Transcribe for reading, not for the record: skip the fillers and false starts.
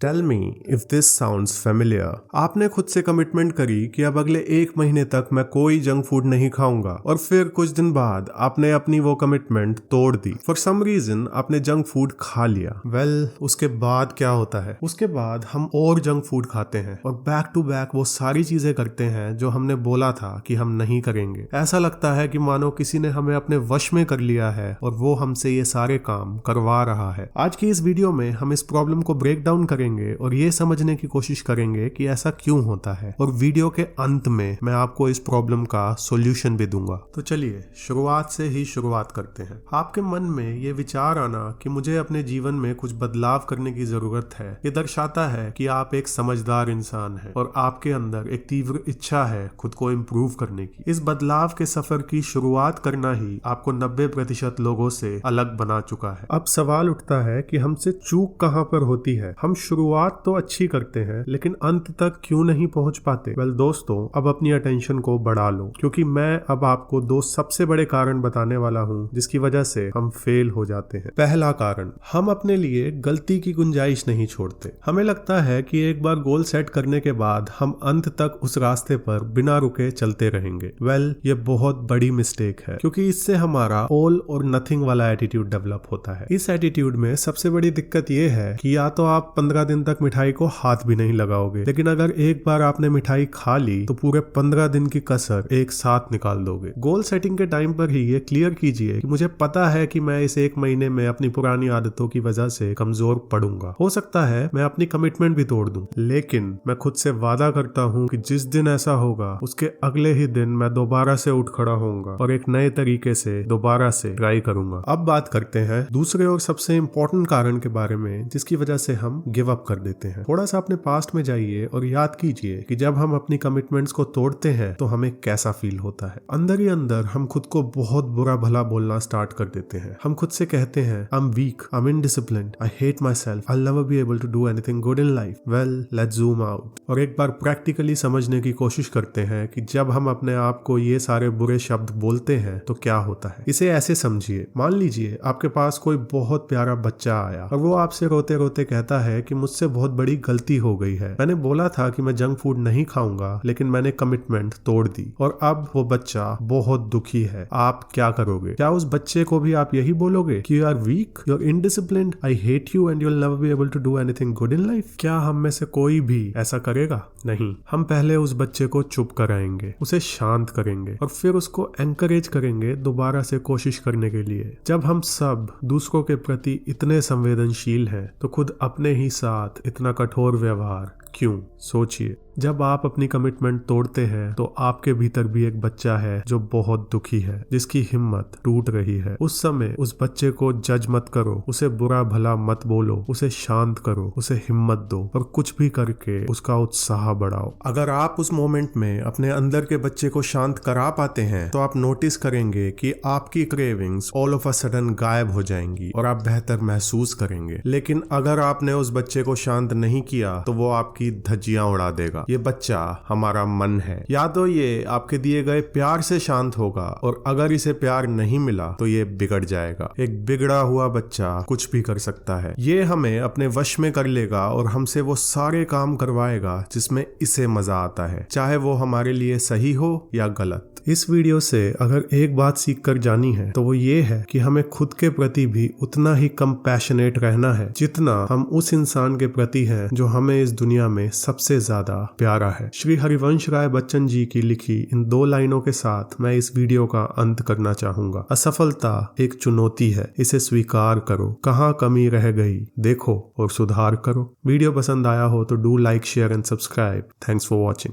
Tell me if this sounds familiar. आपने खुद से कमिटमेंट करी कि अब अगले 1 महीने तक मैं कोई जंक फूड नहीं खाऊंगा, और फिर कुछ दिन बाद आपने अपनी वो कमिटमेंट तोड़ दी। फॉर सम रीजन आपने जंक फूड खा लिया। उसके बाद क्या होता है? उसके बाद हम और जंक फूड खाते हैं और बैक टू बैक वो सारी चीजें करते हैं जो हमने बोला था कि हम नहीं करेंगे। ऐसा लगता है कि मानो किसी ने हमें अपने वश में कर लिया है और वो हमसे ये सारे काम करवा रहा है। आज की इस वीडियो में हम इस प्रॉब्लम को ब्रेक डाउन करेंगे और ये समझने की कोशिश करेंगे कि ऐसा क्यों होता है, और वीडियो के अंत में मैं आपको इस प्रॉब्लम का सॉल्यूशन भी दूंगा। तो चलिए शुरुआत से ही शुरुआत करते हैं। आपके मन में ये विचार आना कि मुझे अपने जीवन में कुछ बदलाव करने की जरूरत है, ये दर्शाता है कि आप एक समझदार इंसान हैं और आपके अंदर एक तीव्र इच्छा है खुद को इम्प्रूव करने की। इस बदलाव के सफर की शुरुआत करना ही आपको 90% लोगों से अलग बना चुका है। अब सवाल उठता है कि हमसे चूक कहाँ पर होती है। हम शुरुआत तो अच्छी करते हैं लेकिन अंत तक क्यों नहीं पहुंच पाते? दोस्तों, अब अपनी अटेंशन को बढ़ा लो, क्योंकि मैं अब आपको 2 सबसे बड़े कारण बताने वाला हूं जिसकी वजह से हम फेल हो जाते हैं। पहला कारण, हम अपने लिए गलती की गुंजाइश नहीं छोड़ते। हमें लगता है कि एक बार गोल सेट करने के बाद हम अंत तक उस रास्ते पर बिना रुके चलते रहेंगे। ये बहुत बड़ी मिस्टेक है, क्योंकि इससे हमारा ऑल और नथिंग वाला एटीट्यूड डेवलप होता है। इस एटीट्यूड में सबसे बड़ी दिक्कत यह है कि या तो आप 15 दिन तक मिठाई को हाथ भी नहीं लगाओगे, लेकिन अगर एक बार आपने मिठाई खा ली तो पूरे 15 दिन की कसर एक साथ निकाल दोगे। गोल सेटिंग के टाइम पर ही ये क्लियर कीजिए कि मुझे पता है कि मैं इस 1 महीने में अपनी पुरानी आदतों की वजह से कमजोर पड़ूंगा। हो सकता है मैं अपनी कमिटमेंट भी तोड़ दूं, लेकिन मैं खुद से वादा करता हूं कि जिस दिन ऐसा होगा उसके अगले ही दिन मैं दोबारा से उठ खड़ा होऊंगा और एक नए तरीके से दोबारा से ट्राई करूंगा। अब बात करते हैं दूसरे और सबसे इम्पोर्टेंट कारण के बारे में जिसकी वजह से हम गिव अप कर देते हैं। थोड़ा सा अपने पास्ट में जाइए और याद कीजिए कि जब हम अपनी कमिटमेंट्स को तोड़ते हैं तो हमें कैसा फील होता है। अंदर ही अंदर हम खुद को बहुत बुरा भला बोलना स्टार्ट कर देते हैं। हम खुद से कहते हैं, I am weak, I am indisciplined, I hate my self, I will never be able to do anything good in life. Let's zoom out और एक बार प्रैक्टिकली समझने की कोशिश करते हैं कि जब हम अपने आप को ये सारे बुरे शब्द बोलते हैं तो क्या होता है। इसे ऐसे समझिए, मान लीजिए आपके पास कोई बहुत प्यारा बच्चा आया और वो आपसे रोते रोते कहता है कि मुझसे बहुत बड़ी गलती हो गई है। मैंने बोला था कि मैं जंक फूड नहीं खाऊंगा, लेकिन मैंने कमिटमेंट तोड़ दी और अब वो बच्चा बहुत दुखी है। आप क्या करोगे? क्या उस बच्चे को भी आप यही बोलोगे कि you are weak, you are indisciplined, I hate you and you will never be able to do anything good in life? क्या हम में से कोई भी ऐसा करेगा? नहीं। हम पहले उस बच्चे को चुप कराएंगे, उसे शांत करेंगे और फिर उसको एनकरेज करेंगे दोबारा से कोशिश करने के लिए। जब हम सब दूसरों के प्रति इतने संवेदनशील हैं तो खुद अपने ही साथ इतना कठोर व्यवहार क्यों? सोचिए, जब आप अपनी कमिटमेंट तोड़ते हैं तो आपके भीतर भी एक बच्चा है जो बहुत दुखी है, जिसकी हिम्मत टूट रही है। उस समय उस बच्चे को जज मत करो, उसे बुरा भला मत बोलो, उसे शांत करो, उसे हिम्मत दो और कुछ भी करके उसका उत्साह बढ़ाओ। अगर आप उस मोमेंट में अपने अंदर के बच्चे को शांत करा पाते हैं तो आप नोटिस करेंगे कि आपकी cravings all of a sudden गायब हो जाएंगी और आप बेहतर महसूस करेंगे। लेकिन अगर आपने उस बच्चे को शांत नहीं किया तो वो आपकी धज्जियां उड़ा देगा। ये बच्चा हमारा मन है। या तो ये आपके दिए गए प्यार से शांत होगा, और अगर इसे प्यार नहीं मिला तो ये बिगड़ जाएगा। एक बिगड़ा हुआ बच्चा कुछ भी कर सकता है। ये हमें अपने वश में कर लेगा और हमसे वो सारे काम करवाएगा जिसमें इसे मजा आता है, चाहे वो हमारे लिए सही हो या गलत। इस वीडियो से अगर एक बात सीख कर जानी है तो वो ये है कि हमें खुद के प्रति भी उतना ही कंपैशनेट रहना है जितना हम उस इंसान के प्रति हैं जो हमें इस दुनिया में सबसे ज्यादा प्यारा है। श्री हरिवंश राय बच्चन जी की लिखी इन 2 लाइनों के साथ मैं इस वीडियो का अंत करना चाहूंगा। असफलता एक चुनौती है, इसे स्वीकार करो। कहाँ कमी रह गई देखो और सुधार करो। वीडियो पसंद आया हो तो do like, share and subscribe. Thanks for watching.